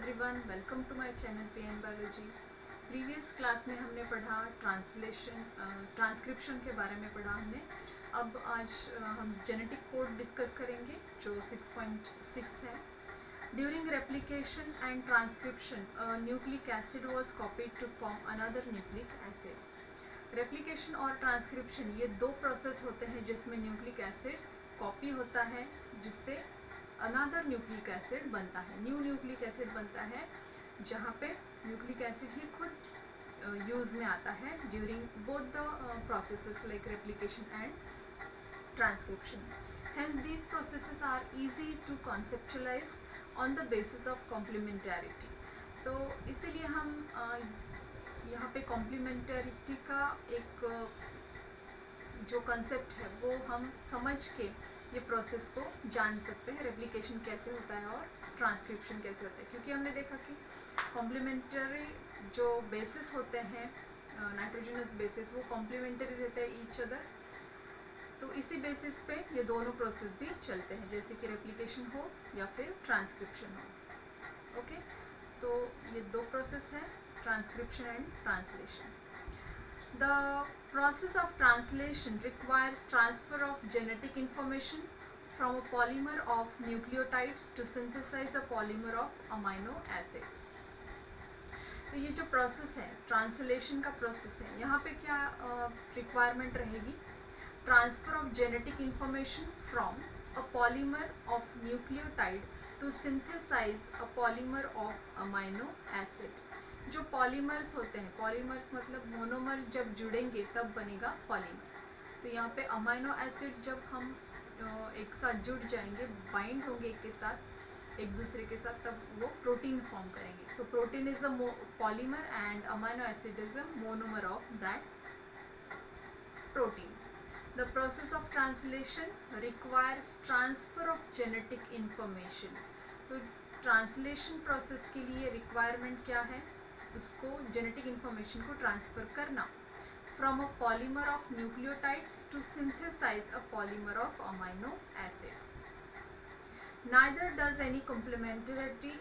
Everyone, welcome to my channel PN biology. Previous class में हमने पढ़ा ट्रांसक्रिप्शन के बारे में पढ़ा हमने। अब आज हम जेनेटिक कोड डिस्कस करेंगे जो 6.6 है। During replication and transcription nucleic acid was copied to form another nucleic acid. Replication और ट्रांसक्रिप्शन ये दो प्रोसेस होते हैं जिसमें न्यूक्लिक एसिड कॉपी होता है जिससे अनदर न्यूक्लिक एसिड बनता है, न्यू न्यूक्लिक एसिड बनता है, जहाँ पे न्यूक्लिक एसिड ही खुद यूज़ में आता है during both the processes like replication and transcription. Hence these processes are easy to conceptualize on the basis of complementarity। तो इसीलिए हम यहाँ पे कॉम्प्लीमेंटरिटी का एक जो कंसेप्ट है वो हम समझ के ये प्रोसेस को जान सकते हैं, रेप्लिकेशन कैसे होता है और ट्रांसक्रिप्शन कैसे होता है। क्योंकि हमने देखा कि कॉम्प्लीमेंटरी जो बेसिस होते हैं, नाइट्रोजनस बेसिस, वो कॉम्प्लीमेंटरी रहते हैं ईच अदर। तो इसी बेसिस पे ये दोनों प्रोसेस भी चलते हैं, जैसे कि रेप्लिकेशन हो या फिर ट्रांसक्रिप्शन हो। ओके, तो ये दो प्रोसेस है, transcription and translation. The process of translation requires transfer of genetic information from a polymer of nucleotides to synthesize a polymer of amino acids। तो ये जो प्रोसेस है, ट्रांसलेशन का प्रोसेस है, यहाँ पे क्या रिक्वायरमेंट रहेगी? Transfer of genetic information from a polymer of nucleotide to synthesize a polymer of amino acid. जो पॉलीमर्स होते हैं, पॉलीमर्स मतलब मोनोमर्स जब जुड़ेंगे तब बनेगा पॉलीमर। तो यहाँ पे अमाइनो एसिड जब हम एक साथ जुड़ जाएंगे, बाइंड होंगे एक के साथ, एक दूसरे के साथ, तब वो प्रोटीन फॉर्म करेंगे। So protein is a polymer and amino acid is a monomer of that protein. The process of translation requires transfer of genetic information. तो ट्रांसलेशन प्रोसेस के लिए रिक्वायरमेंट क्या है? उसको जेनेटिक इंफॉर्मेशन को ट्रांसफर करना from a polymer of nucleotides to synthesize a polymer of amino acids. Neither does any complementarity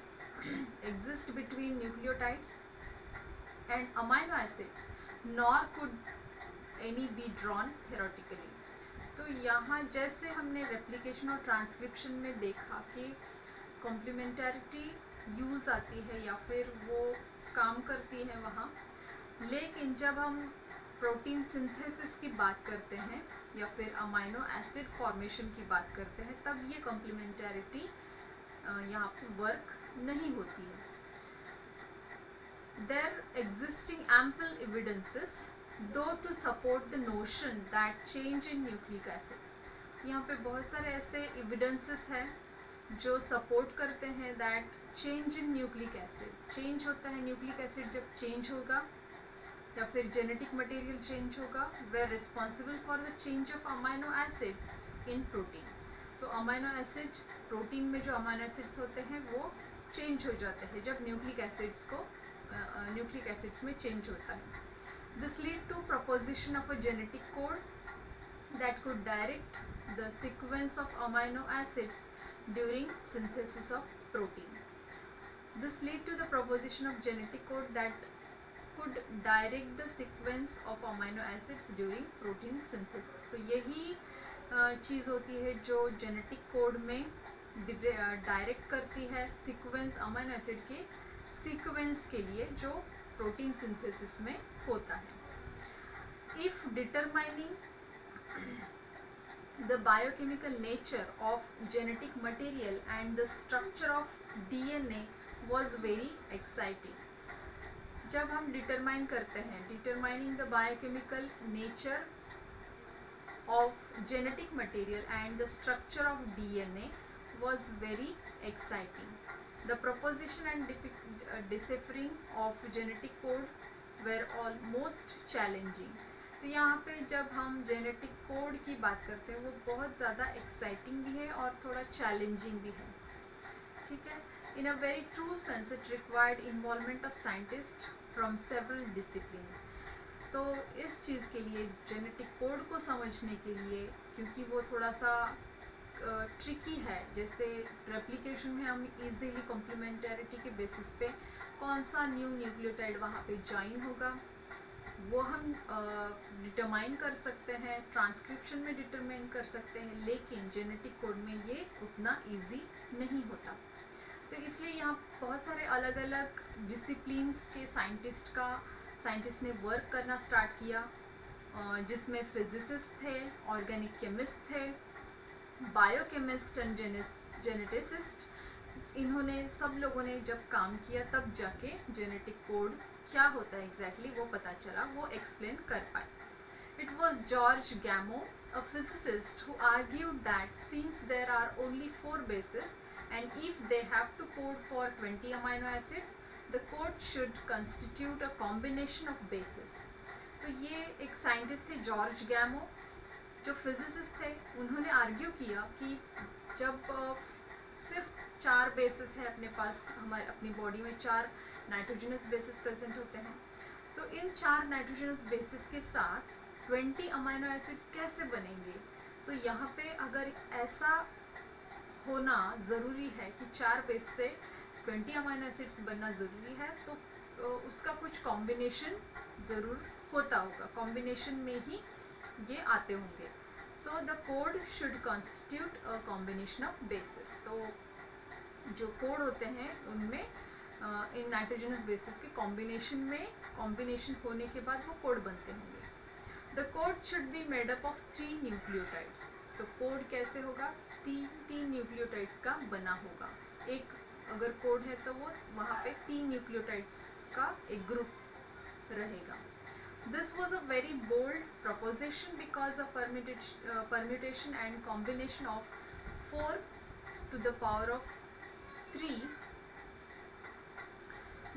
exist between nucleotides and amino acids, nor could any be drawn theoretically। तो यहाँ जैसे हमने replication और transcription में देखा कि complementarity use आती है या फिर वो काम करती है वहाँ, लेकिन जब हम प्रोटीन सिंथेसिस की बात करते हैं या फिर अमाइनो एसिड फॉर्मेशन की बात करते हैं, तब ये कॉम्प्लीमेंटरिटी यहाँ पे वर्क नहीं होती है। There existing ample evidences though to support the notion that change in nucleic acids. यहाँ पे बहुत सारे ऐसे एविडेंसेस हैं जो सपोर्ट करते हैं that change in nucleic acid, change होता है न्यूक्लिक एसिड जब चेंज होगा या फिर जेनेटिक मटेरियल चेंज होगा, वे responsible for the change of amino acids in protein. तो अमाइनो एसिड, प्रोटीन में जो अमाइनो एसिड्स होते हैं वो चेंज हो जाते हैं जब न्यूक्लिक एसिड्स में चेंज होता है। This lead to proposition of a genetic code that could direct the sequence of amino acids during synthesis of protein। This lead to the proposition of genetic code that could direct the sequence of amino acids during protein synthesis। तो यही चीज़ होती है जो genetic code में direct करती है sequence, amino acid के sequence के लिए जो प्रोटीन सिंथेसिस में होता है। If determining the biochemical nature of genetic material and the structure of DNA was very exciting। जब हम डिटरमाइन करते हैं, determining the biochemical nature of genetic material and the structure of DNA was very exciting। The proposition and deciphering of genetic code were almost challenging। तो यहाँ पे जब हम genetic code की बात करते हैं वो बहुत ज़्यादा एक्साइटिंग भी है और थोड़ा चैलेंजिंग भी है, ठीक है। In a very true sense it required involvement of scientist from several disciplines. तो इस चीज़ के लिए, जेनेटिक कोड को समझने के लिए, क्योंकि वो थोड़ा सा ट्रिकी है। जैसे रेप्लिकेशन में हम इजीली कॉम्प्लीमेंटरिटी के बेसिस पे कौन सा न्यू न्यूक्लियोटाइड वहाँ पे ज्वाइन होगा वो हम डिटरमाइन कर सकते हैं, ट्रांसक्रिप्शन में डिटरमाइन कर सकते हैं, लेकिन जेनेटिक कोड में ये उतना इजी नहीं होता। तो इसलिए यहाँ बहुत सारे अलग अलग डिसिप्लिन्स के साइंटिस्ट ने वर्क करना स्टार्ट किया, जिसमें फिजिसिस्ट थे, ऑर्गेनिक केमिस्ट थे, बायोकेमिस्ट एंड जेनेटिसिस्ट। इन्होंने सब लोगों ने जब काम किया तब जाके जेनेटिक कोड क्या होता है एग्जैक्टली वो पता चला, वो एक्सप्लेन कर पाए। It was George Gamow, a physicist, who argued that since there are only 4 bases and if they have to code for 20 amino acids, the code should constitute a combination of bases। तो ये एक scientist थे George गैमो, जो physicist थे। उन्होंने argue किया कि जब सिर्फ 4 बेसिस है अपने पास, हमारे अपनी बॉडी में 4 नाइट्रोजनस बेसिस प्रेजेंट होते हैं, तो इन 4 नाइट्रोजनस बेसिस के साथ 20 अमीनो एसिड्स कैसे बनेंगे। तो यहाँ पे अगर ऐसा होना ज़रूरी है कि 4 बेस से 20 अमीनो एसिड्स बनना ज़रूरी है, तो उसका कुछ कॉम्बिनेशन ज़रूर होता होगा, कॉम्बिनेशन में ही ये आते होंगे। So the code should constitute a combination of basis. तो जो कोड होते हैं उनमें इन नाइट्रोजनस बेसिस के कॉम्बिनेशन होने के बाद वो कोड बनते होंगे। The code should be made up of 3 nucleotides. तो कोड कैसे होगा, 3 न्यूक्लियोटाइड्स का बना होगा। एक अगर कोड है तो वो वहाँ पे 3 न्यूक्लियोटाइड्स का एक ग्रुप रहेगा। This was a very bold proposition because a permutation and combination of 4 to the power of 3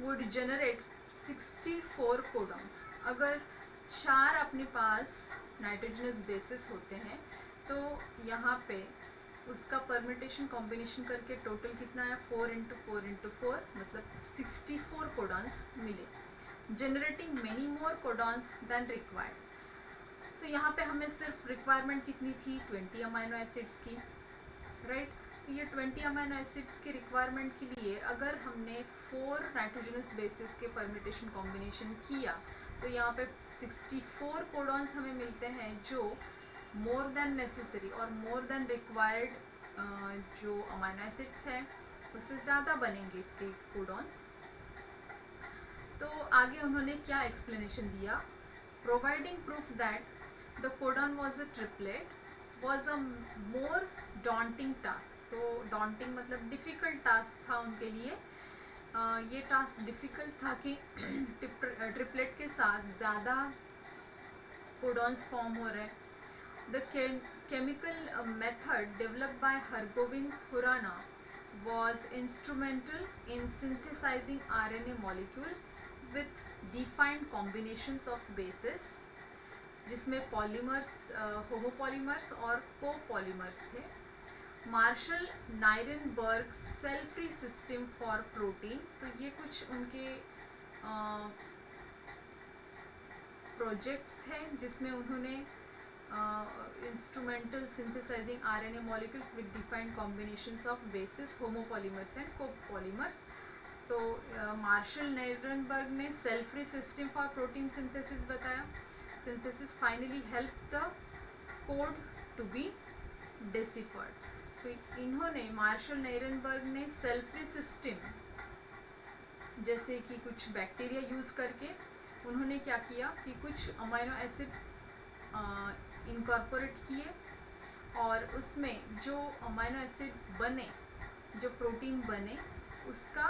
would generate 64 codons। अगर 4 अपने पास नाइट्रोजनस बेसिस होते हैं तो यहाँ पे उसका परम्यूटेशन कॉम्बिनेशन करके टोटल कितना है, 4 × 4 × 4 मतलब 64 कोडॉन्स मिले, generating many more codons than required. तो यहाँ पे हमें सिर्फ रिक्वायरमेंट कितनी थी, 20 अमीनो एसिड्स की, राइट। तो ये 20 अमीनो एसिड्स की रिक्वायरमेंट के लिए अगर हमने 4 नाइट्रोजनस बेसिस के परम्यूटेशन कॉम्बिनेशन किया तो यहाँ पे 64 कोडॉन्स हमें मिलते हैं, जो मोर देन नेसेसरी और मोर देन रिक्वायर्ड जो अमीनो एसिड्स हैं उससे ज़्यादा बनेंगे इसके कोडॉन्स। तो आगे उन्होंने क्या एक्सप्लेनेशन दिया, providing proof that the codon was a triplet was a more daunting task. तो डॉन्टिंग मतलब डिफ़िकल्ट टास्क था उनके लिए। ये टास्क डिफ़िकल्ट था कि ट्रिपलेट के साथ ज़्यादा कोडॉन्स फॉर्म हो रहे। The chemical method developed by Hargobind Khorana was instrumental in synthesizing RNA molecules with defined combinations of bases, जिसमें पॉलीमर्स, होमोपॉलीमर्स और कोपॉलीमर्स थे। Marshall Nirenberg cell free system for protein, तो ये कुछ उनके प्रोजेक्ट्स थे जिसमें उन्होंने instrumental synthesizing RNA molecules with defined combinations of bases, homopolymers and copolymers। तो मार्शल नाइरनबर्ग ने cell free system for protein synthesis बताया। Synthesis finally help the code to be deciphered. तो इन्होंने मार्शल नाइरनबर्ग ने cell free system जैसे कि कुछ bacteria use करके उन्होंने क्या किया कि कुछ अमीनो एसिड्स इनकॉर्पोरेट किए और उसमें जो अमीनो एसिड बने, जो प्रोटीन बने, उसका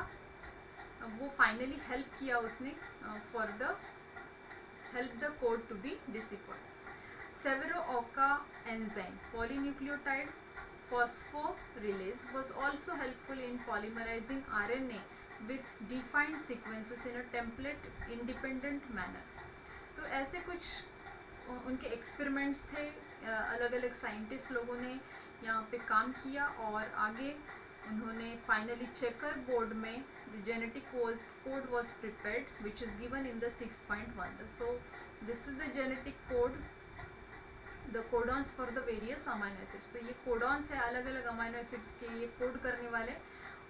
वो फाइनली हेल्प किया उसने for the help the code to be deciphered. Severo Ochoa enzyme polynucleotide phosphorylase was also helpful in polymerizing RNA with defined sequences in a template independent manner। तो ऐसे कुछ उनके एक्सपेरिमेंट्स थे, अलग अलग साइंटिस्ट लोगों ने यहाँ पे काम किया और आगे उन्होंने फाइनली चेकर बोर्ड में the genetic code was prepared which is given in the 6.1। So this is the genetic code the codons for the various amino acids. तो ये कोडॉन्स है अलग अलग अमाइनो एसिड्स के लिए कोड करने वाले,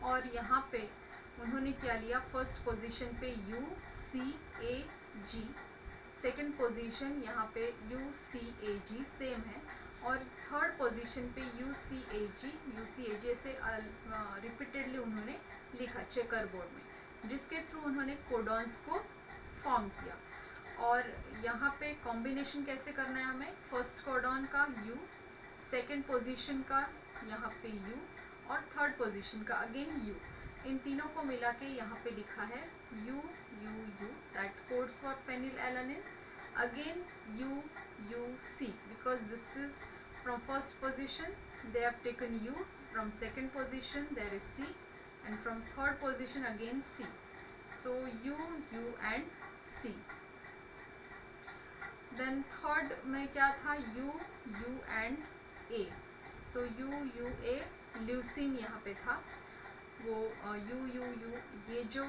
और यहाँ पे उन्होंने क्या लिया, फर्स्ट पोजीशन पे UCAG, सेकंड पोजीशन यहाँ पे UCAG सेम है, और थर्ड पोजीशन पे UCAG ऐसे रिपीटेडली उन्होंने लिखा चेकर बोर्ड में, जिसके थ्रू उन्होंने कोडॉन्स को फॉर्म किया। और यहाँ पे कॉम्बिनेशन कैसे करना है हमें, फर्स्ट कोडॉन का U, सेकंड पोजीशन का यहाँ पे U, और थर्ड पोजीशन का अगेन U, इन तीनों को मिला के यहाँ पे लिखा है UUU, that codes for phenylalanine. Again UUC, because this is from first position they have taken U, from second position there is C, and from third position again C, so U, U and C. Then third में क्या था, U, U and A, so U, U, A, leucine यहाँ पे था, वो U, U, U, ये जो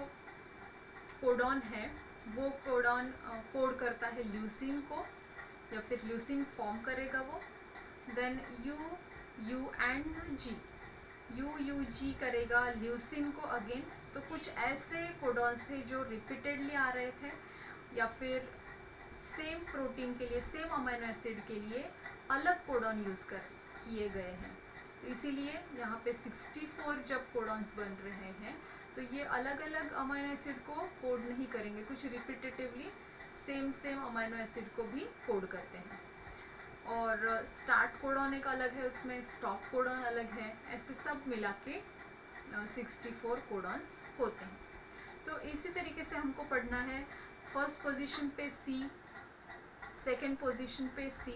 codon है वो कोडॉन कोड करता है ल्यूसिन को, या फिर ल्यूसिन फॉर्म करेगा वो। Then U, U and G, U, U, G करेगा ल्यूसिन को अगेन। तो कुछ ऐसे कोडॉन्स थे जो रिपीटेडली आ रहे थे, या फिर सेम प्रोटीन के लिए, सेम अमीनो एसिड के लिए अलग कोडॉन यूज़ किए गए हैं। तो इसीलिए यहाँ पे 64 जब कोडॉन्स बन रहे हैं तो ये अलग अलग अमीनो एसिड को कोड नहीं करेंगे, कुछ रिपीटेटिवली सेम अमीनो एसिड को भी कोड करते हैं। और स्टार्ट कोडॉन एक अलग है, उसमें स्टॉप कोडॉन अलग है, ऐसे सब मिला के 64 कोडॉन्स होते हैं। तो इसी तरीके से हमको पढ़ना है, फर्स्ट पोजीशन पे C, सेकंड पोजीशन पे C,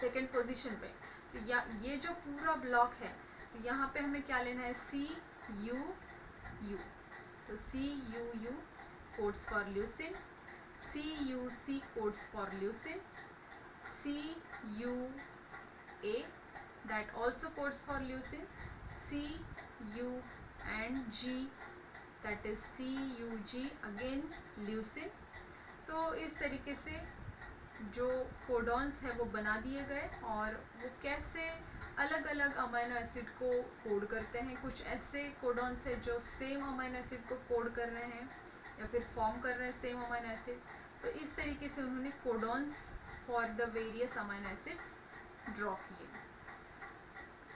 सेकंड पोजीशन पे, तो ये जो पूरा ब्लॉक है, तो यहाँ पे हमें क्या लेना है, CUU, तो CUU codes for leucine, CUC codes for leucine, CUA that also codes for leucine, CU and G that is CUG again leucine। तो इस तरीके से जो कोडॉन्स है वो बना दिए गए, और वो कैसे अलग अलग अमीनो एसिड को कोड करते हैं। कुछ ऐसे कोडॉन्स है जो सेम अमीनो एसिड को कोड कर रहे हैं या फिर फॉर्म कर रहे हैं सेम अमीनो एसिड। तो इस तरीके से उन्होंने codons for the various amino acids draw किए।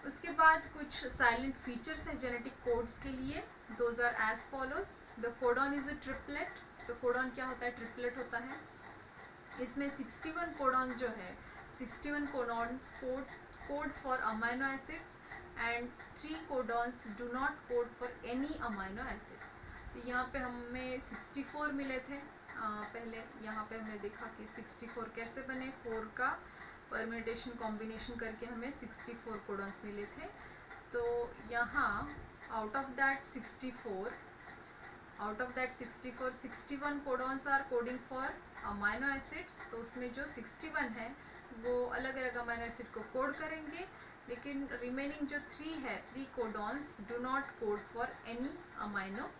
उसके बाद कुछ साइलेंट फीचर्स हैं जेनेटिक कोड्स के लिए, those are as follows. The codon is a triplet. तो कोडॉन क्या होता है, ट्रिपलेट होता है। इसमें 61 कोडॉन जो है, 61 codons code for amino acids and 3 codons do not code for any amino acid. तो यहाँ पे हमें 64 मिले थे पहले। यहाँ पे हमने देखा कि 64 कैसे बने, 4 का परम्यूटेशन कॉम्बिनेशन करके हमें 64 कोडॉन्स मिले थे। तो यहाँ out of that 64 61 codons are coding for amino acids. तो उसमें जो 61 है वो अलग अलग अमीनो एसिड को कोड करेंगे, लेकिन रिमेनिंग जो 3 codons do not code for any amino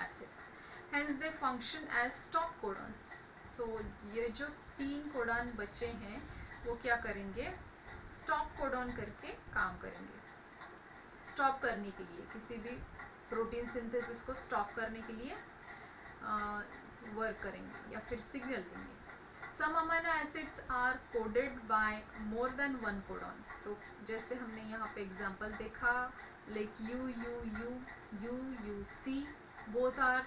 acids, hence they function as stop codons. So ये जो 3 कोडॉन बचे हैं वो क्या करेंगे, स्टॉप कोडॉन करके काम करेंगे, स्टॉप करने के लिए, किसी भी प्रोटीन सिंथेसिस को स्टॉप करने के लिए वर्क करेंगे या फिर सिग्नल देंगे। Some amino acids are coded by more than 1 codon. तो जैसे हमने यहाँ पे एग्जांपल देखा, like UUU, UUC, both are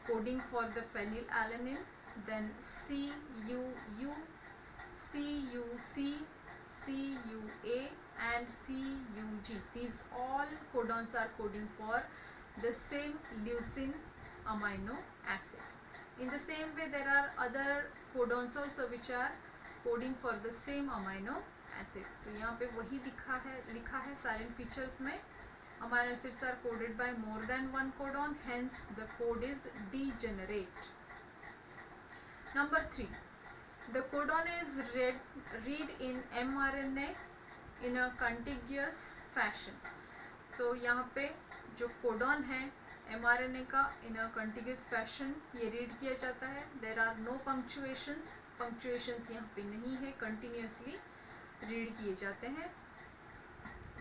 coding for the phenylalanine. Then CUU, CUC, CUA and CUG, these all codons are coding for the same leucine amino acid. In the same way there are other codons also which are coding for the same amino acid. तो यहाँ पे वही लिखा है silent features में, amino acids are coded by more than 1 codon, hence the code is degenerate. Number 3, the codon is read in mRNA in a contiguous fashion. So यहाँ पे जो कोडॉन है mRNA का इन अ कंटिन्यूस फैशन ये read किया जाता है. There are no punctuations, punctuations यहाँ पे नहीं है, कंटिन्यूसली रीड किए जाते हैं.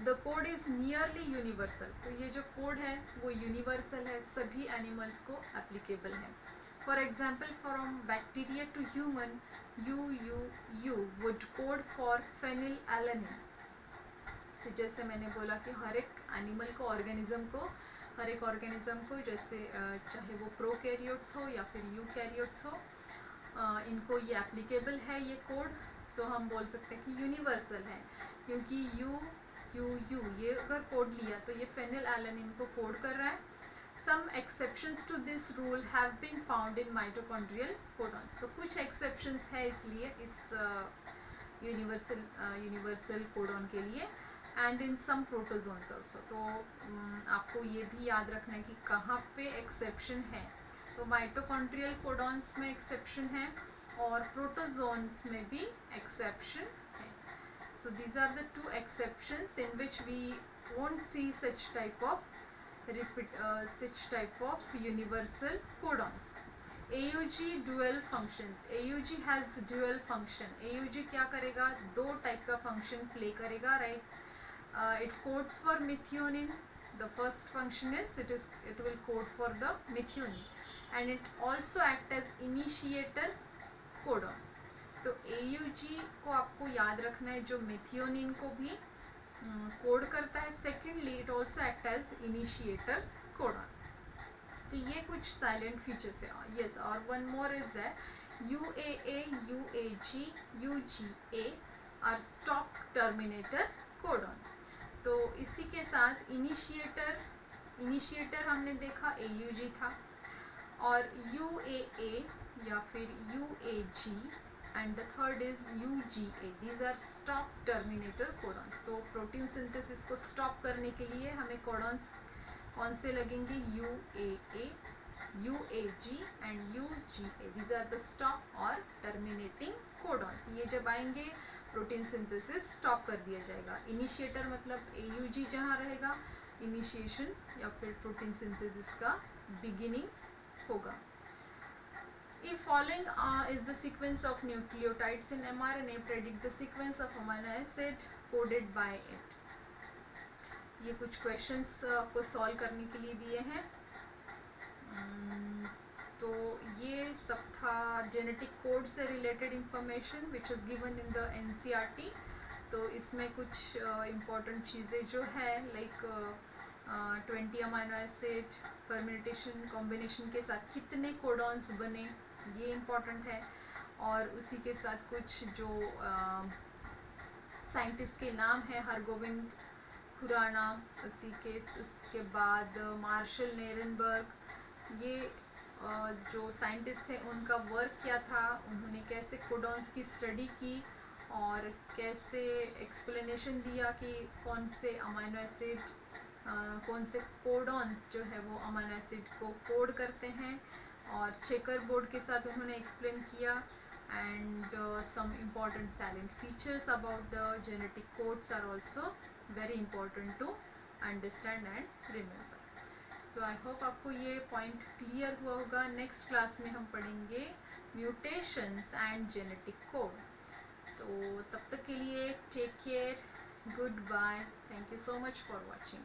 The code is nearly universal. तो ये जो कोड है वो यूनिवर्सल है, सभी एनिमल्स को एप्लीकेबल है. For example from bacteria to human, you would code for phenylalanine. तो जैसे मैंने बोला कि हर एक एनिमल को, हर एक ऑर्गेनिज्म को, जैसे चाहे वो प्रोकैरियोट्स हो या फिर यूकैरियोट्स हो, इनको ये एप्लीकेबल है ये कोड. सो हम बोल सकते हैं कि यूनिवर्सल है, क्योंकि यू ये अगर कोड लिया तो ये फेनिलएलनिन को कोड कर रहा है. Some exceptions to this rule have been found in mitochondrial codons. तो कुछ एक्सेप्शंस है इसलिए इस यूनिवर्सल कोडॉन के लिए, and in some protozoans also. तो आपको ये भी याद रखना है कि कहाँ पे एक्सेप्शन है. तो माइटोकॉन्ड्रियल कोडॉन्स में एक्सेप्शन है और प्रोटोजोन्स में भी एक्सेप्शन है. So these are the two exceptions in which we won't see such type of universal codons. AUG dual functions. AUG has dual function. AUG क्या करेगा, दो टाइप का फंक्शन प्ले करेगा, right. It codes for methionine. The first function is it will code for the methionine, and it also act as initiator codon. तो AUG को आपको याद रखना है, जो मेथियोनिन को भी कोड करता है. Secondly it also act as initiator codon. तो ये कुछ साइलेंट फीचर्स है. यस, और one more is that UAA, UAG, UGA are stop terminator codon. तो इसी के साथ इनिशिएटर हमने देखा AUG था, और UAA या फिर UAG and the third is UGA. These are stop terminator codons. तो प्रोटीन सिंथेसिस को स्टॉप करने के लिए हमें कोडॉन्स कौन से लगेंगे, UAA, UAG and UGA. These are the stop or terminating codons. ये जब आएंगे प्रोटीन सिंथेसिस स्टॉप कर दिया जाएगा. इनिशिएटर मतलब AUG जहाँ रहेगा, इनिशिएशन या फिर प्रोटीन सिंथेसिस का बिगिनिंग होगा. If following is the sequence of nucleotides in mRNA, predict the sequence of amino acid coded by it. ये कुछ questions आपको solve करने के लिए दिए हैं. तो ये सब था genetic code से related information which is given in the NCERT. तो इसमें कुछ important चीज़ें जो है like 20 amino acid fermentation combination के साथ कितने कोडॉन्स बने, ये इम्पॉर्टेंट है. और उसी के साथ कुछ जो साइंटिस्ट के नाम है, हरगोविंद खुराना, उसके बाद मार्शल नेरेनबर्ग. ये जो साइंटिस्ट थे उनका वर्क क्या था, उन्होंने कैसे कोडॉन्स की स्टडी की और कैसे एक्सप्लेनेशन दिया कि कौन से अमाइनो एसिड, कौन से कोडॉन्स जो है वो अमाइनो एसिड को कोड करते हैं. और चेकर बोर्ड के साथ उन्होंने एक्सप्लेन किया. And some important silent features about the genetic codes are also very important to understand and remember. So I hope आपको ये पॉइंट क्लियर हुआ होगा. नेक्स्ट क्लास में हम पढ़ेंगे म्यूटेशंस एंड जेनेटिक कोड. तो तब तक के लिए take care, good bye, thank you so much for watching.